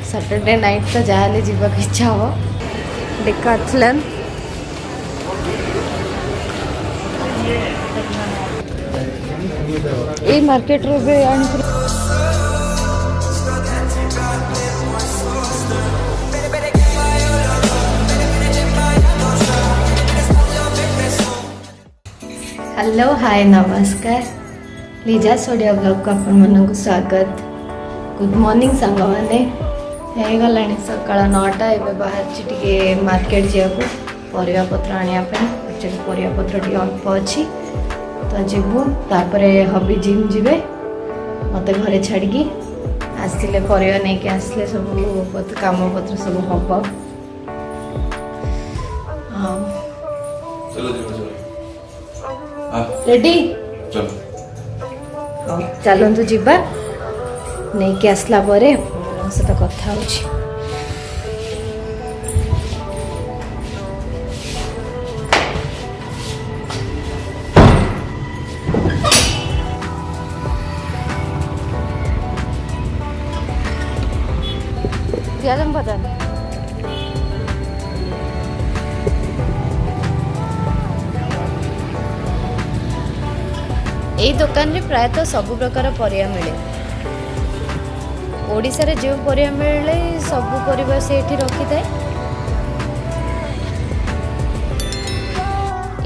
Saturday night तो जहाँ जीवा इच्छा हम डिकाथलन ये मार्केट रो बे आनी हेलो हाय नमस्कार लीजा सोडिया ब्लॉग को आपण मन को स्वागत। गुड मॉर्निंग सांग मैंने गला सका 9टा एवं बाहर टे मार्केट जावाक परिवापत्र आने एक्चुअली परिवापत्र टे अल्प अच्छी तो जीवु तापर हबी जिम जीवे मत घरे छाड़ी आसिले परिवा नहीं कि आसिले सब काम पत्र सब हम रेडी चलतु जीवा नहीं कि आसला परे सहित कथा होची पता नहीं यही दुकान रे प्रायतः सब प्रकार परिया मिले। ओडिशा रे जो परिया मिले सब परिबा से एठी रखी थाए।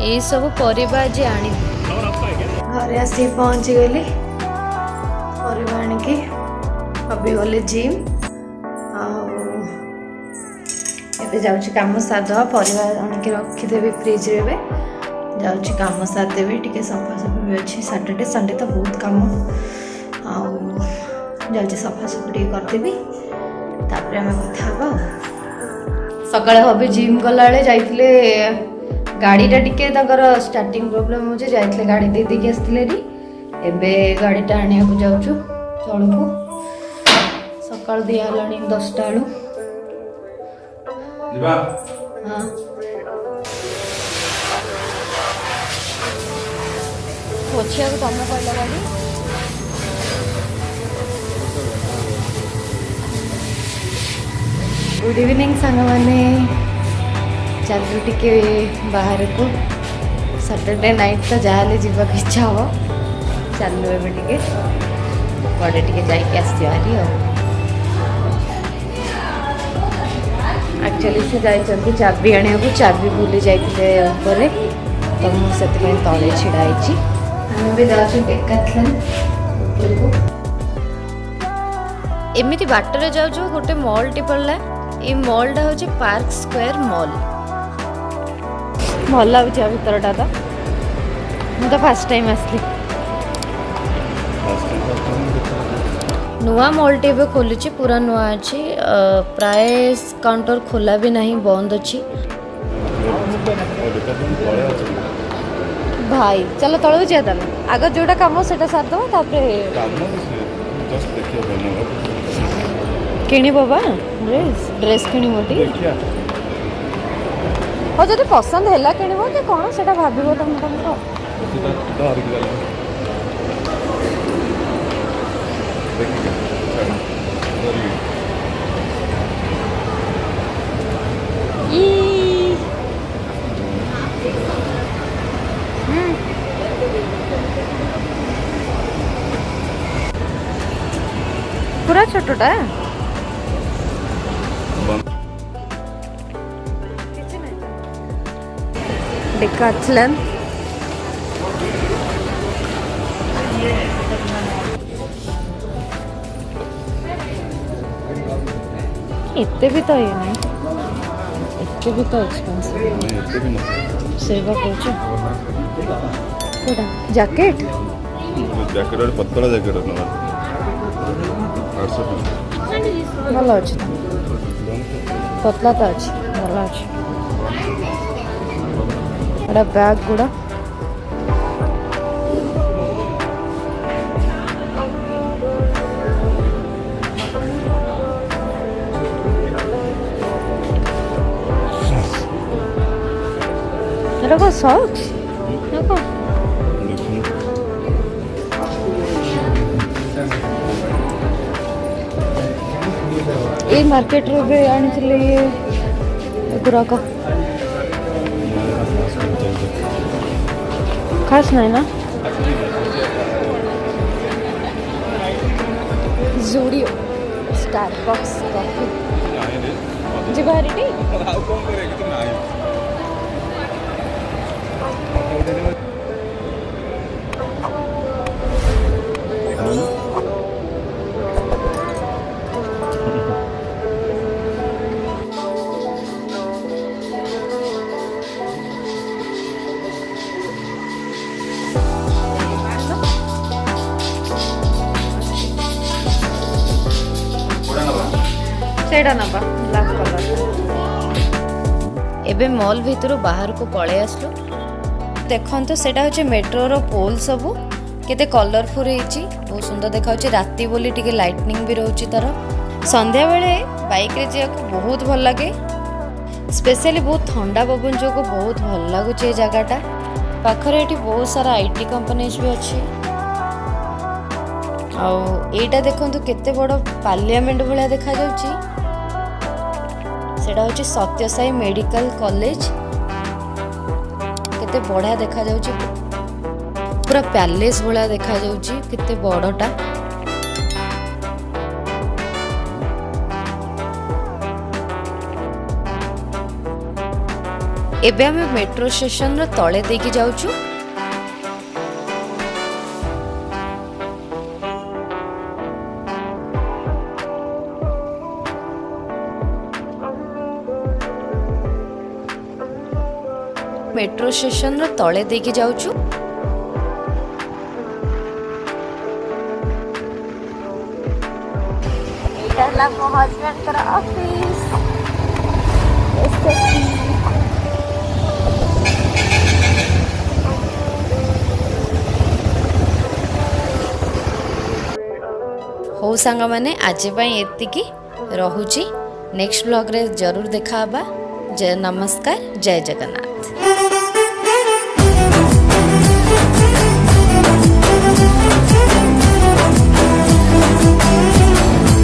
ए सब परिबा जे आनी घरे आसी पहुंच गली परिबा आनी के अभी गले जिम एबे जाउची काम सादा परिबा आनी के रखी देबे फ्रिज रे जाऊँगी कम सार देवी टे सफा सफी भी अच्छी सैटरडे संडे तो बहुत कम जाऊँगी सफा सफी करदेवी तापर आम कथा सका हबी जिम गला जाइए गाड़ीटा टिके स्टार्टिंग प्रोब्लेम हो जाइए गाड़ी दे देकी आसते एबे गाड़ीटा आने को जाऊँ चलू सका दिहला 10टा बेलू हाँ पोछिया को तुम कहला गाड़ी गुड इवनिंग सांग मैंने चलू टे बाहर को सैटरडे नाइट तो जहाँ जीवा इच्छा हम चलू एवं टे बड़े टे जारी एक्चुअली से जाइए चाबी आने को चाबी भूली जाते ऊपर तो मुझे तले छिड़ाई एमती बाटर जाऊ गोटे मॉल टी पड़ला ये मॉलटा हूँ पार्क स्क्वायर मॉल भल लगे भितरटा तो मुझे फर्स्ट टाइम आसली नुआ मॉल टी खोलुची पूरा नुआ अच्छी प्राय काउंटर खोला भी नहीं बंद अच्छी भाई चलो तलू जा आग जोटा कम से सारद किण बाबा ड्रेस किणबटी हाँ जब पसंद है कि कौन से भाव तुम तुमको पूरा छोटटा डिकाथलन इतने भी तो ये नहीं इतने भी तो एक्सपेंसिव सेवा कोच कोडा जैकेट जैकेट पतला जैकेट भल अच्छे पतला तो अच्छे भल अच्छे बैग गुड़ा सॉक्स ये मार्केट रो भी आनी ये गुराक खास नहीं ना जूडियो स्टारबक्स कॉफी जी बाहरी सेटा नबा ब्लैक कलर एबे मॉल भितर बाहर को पळे आसलो देखन तो सेटा होचे मेट्रो रो पोल सब केते कलरफुल हेची बहुत सुंदर देखा होचे राती बोली टिके लाइटनिंग भी रहउची तर संध्या बेले बाइक रे जे को बहुत भल लागे स्पेशली बहुत ठंडा पवन जो को बहुत भल लागुचे ए जगहटा पाखरे एठी बहुत सारा आईटी कंपनीज भी अछि आउ एटा देखंतु केते बड़ पार्लियामेंट भलिया देखा जाउची सेटा होची सत्यसाई मेडिकल कॉलेज केते बढ़िया देखा जाउची पूरा पैलेस भलिया देखा जाउची केते बड़टा एबे हमें मेट्रो स्टेशन रो तळे देकी जाउछु मेट्रो स्टेशन रो तळे देकी जाउछु एटा ला मो हस्बैंड कर ऑफिस हो सांग माने आज पाई एतिकी रहुची नेक्स्ट ब्लॉग रे जरूर देखा बा जय नमस्कार जय जगन्नाथ।